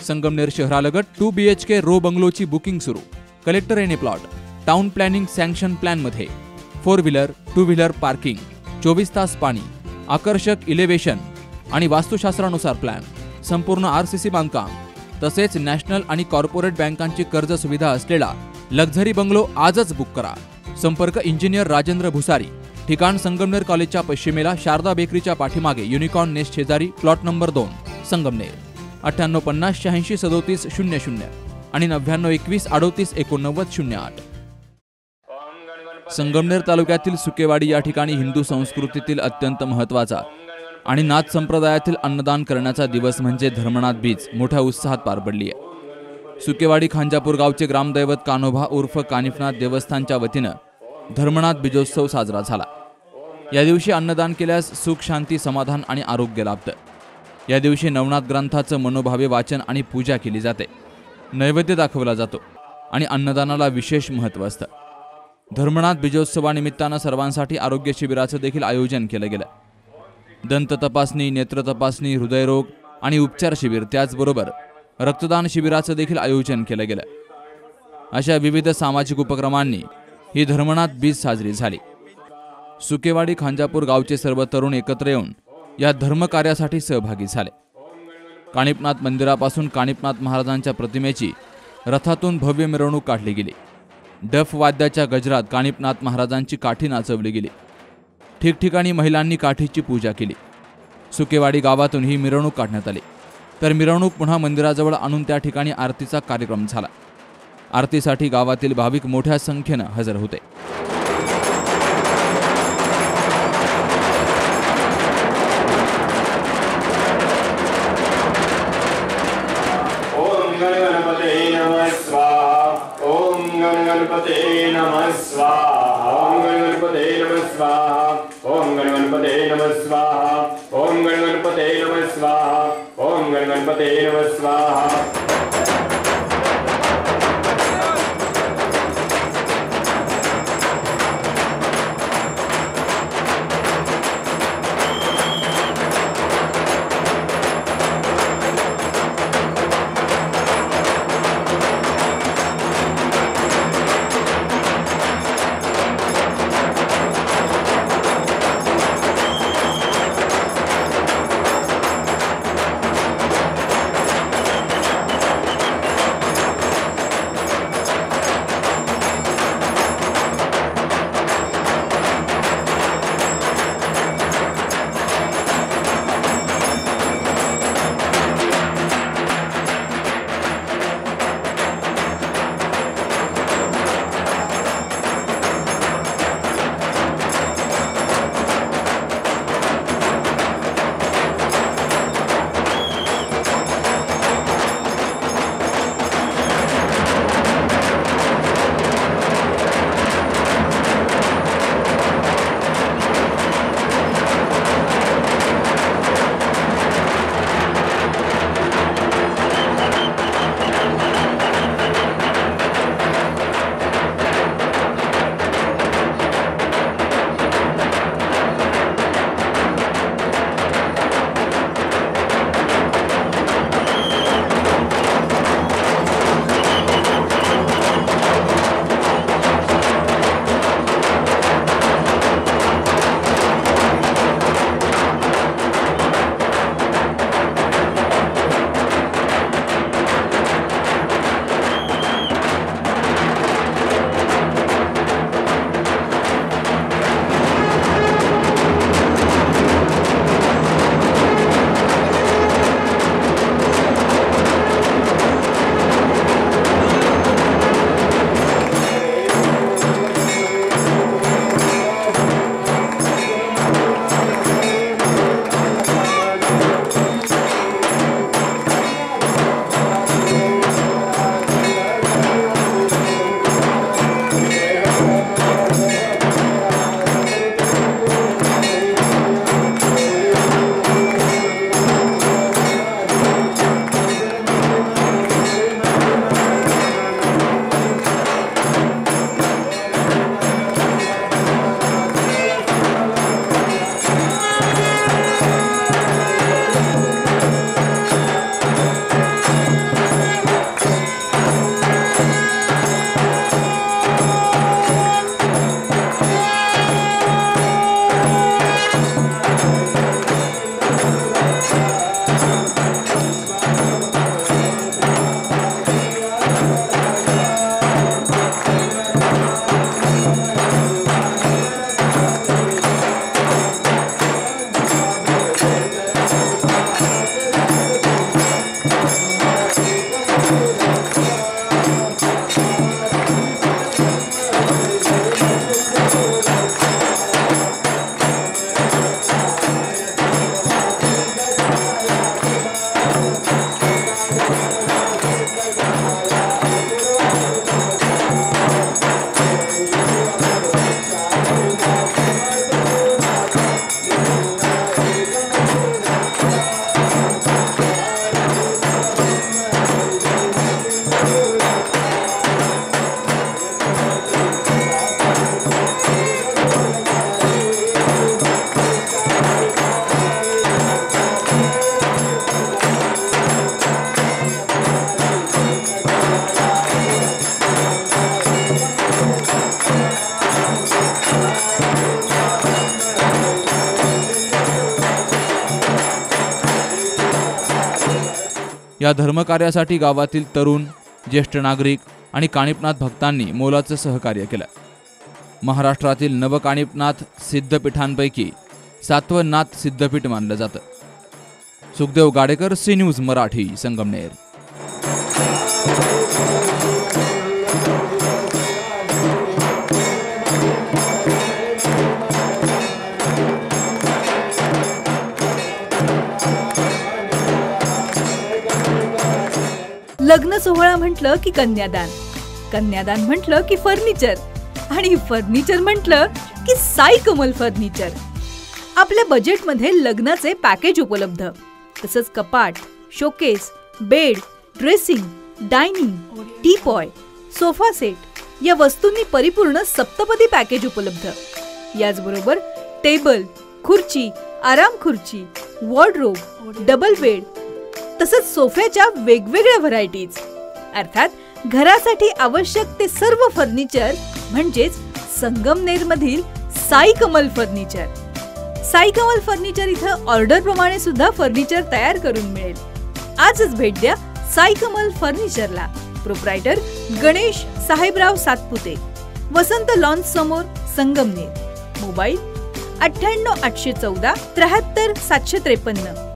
Sangamner शहरालगत 2 BHK row बंगलोची booking सुरू। Collector एने plot. Town planning sanction plan मध्ये 4 व्हीलर 2 व्हीलर पार्किंग, 24 तास पाणी, आकर्षक इलेव्हेशन आणि वास्तुशास्त्रानुसार प्लॅन, संपूर्ण RCC बांधकाम तसेच नॅशनल आणि कॉर्पोरेट बँकांची कर्ज सुविधा असलेला लक्झरी बंगलो आजच बुक करा। संपर्क इंजिनियर राजेंद्र भुसारी। ठिकाण संगमनेर कॉलेजच्या पश्चिमेला शारदा बेकरीच्या पाठीमागे युनिकॉर्न नेस्ट शेजारी, प्लॉट नंबर 2, संगमनेर। 9850 86 37 00 आणि 9921 38 89 08। संगमनेर तालुक्यातील सुकेवाडी या ठिकाणी हिंदू संस्कृतीतील अत्यंत महत्त्वाचा आणि नाथ संप्रदायातील अन्नदान करण्याचा दिवस म्हणजे धर्मनाथ बीज मोठ्या उत्साहात पार पडली आहे। सुकेवाडी खांजापूर गावचे ग्रामदैवत कान्होबा उर्फ कानिफनाथ देवस्थानच्या वतीनं धर्मनाथ बीजोत्सव साजरा झाला। या दिवशी अन्नदान केल्यास सुख, शांती, समाधान आणि आरोग्य लाभतं। या दिवशी नवनाथ ग्रंथाचं मनोभावे वाचन आणि पूजा केली जाते, नैवेद्य दाखवला जातो आणि अन्नदानाला विशेष महत्त्व असतं। धर्मनाथ बीजोत्सवानिमित्तानं सर्वांसाठी आरोग्य शिबिराचं देखील आयोजन केलं गेलं। दंत तपासणी, नेत्र तपासणी, हृदयरोग आणि उपचार शिबिर, त्याचबरोबर रक्तदान शिबिराचं देखील आयोजन केलं गेलं। अशा विविध सामाजिक उपक्रमांनी ही धर्मनाथ बीज साजरी झाली। सुकेवाडी खांजापूर गावचे सर्व तरुण एकत्र येऊन या धर्मकार्यासाठी सहभागी झाले। कानिफनाथ मंदिरापासून कानिफनाथ महाराजांच्या प्रतिमेची रथातून भव्य मिरवणूक काढली गेली। डफ वाद्याच्या गजरात कानिफनाथ महाराजांची काठी नाचवली गेली। ठिकठिकाणी महिलांनी काठीची पूजा केली। सुकेवाडी गावातून ही मिरवणूक काढण्यात आली, तर मिरवणूक पुन्हा मंदिराजवळ आणून त्या ठिकाणी आरतीचा कार्यक्रम झाला। आरतीसाठी गावातील भाविक मोठ्या संख्येनं हजर होते। गणपते नमः स्वाहा। ओम गणपते नमः स्वाहा। ओम गणपते नमः स्वाहा। ओम गणपते नमः स्वाहा। ओम गणपते नमः स्वाहा। या धर्मकार्यासाठी गावातील तरुण, ज्येष्ठ नागरिक आणि कानिपनाथ भक्तांनी मोलाचं सहकार्य केलं. महाराष्ट्रातील नवकानिपनाथ सिद्धपीठांपैकी 7वं नाथ सिद्धपीठ मानलं जातं. Sukhdev Gadekar, C News Marathi, Sangamner. लग्न सोहळा म्हटलं की कन्यादान, कन्यादान म्हटलं की फर्निचर आणि फर्निचर म्हटलं की साई कमल फर्निचर. आपल्या बजेटमध्ये लग्नाचे पॅकेज उपलब्ध, तसंच कपाट, showcase, bed, dressing, dining, teapoy, sofa set या वस्तूंनी परिपूर्ण सप्तपदी पॅकेज उपलब्ध. याचबरोबर टेबल, खुर्ची, आराम खुर्ची, वॉर्डरोब, डबल बेड तसंच सोफ्याच्या वेगवेगळ्या व्हरायटीज. अर्थात घरासाठी आवश्यक ते सर्व फर्निचर म्हणजेच संगमनेरमधील साई कमल फर्निचर. साई कमल फर्निचर इथं ऑर्डर प्रमाणे सुद्धा फर्निचर तयार करून मिळेल. आजच भेट द्या साई कमल फर्निचरला. प्रोप्रायटर गणेश साहेबराव सातपुते, वसंत लॉन्स समोर, संगमनेर. मोबाईल 98 814 73 753.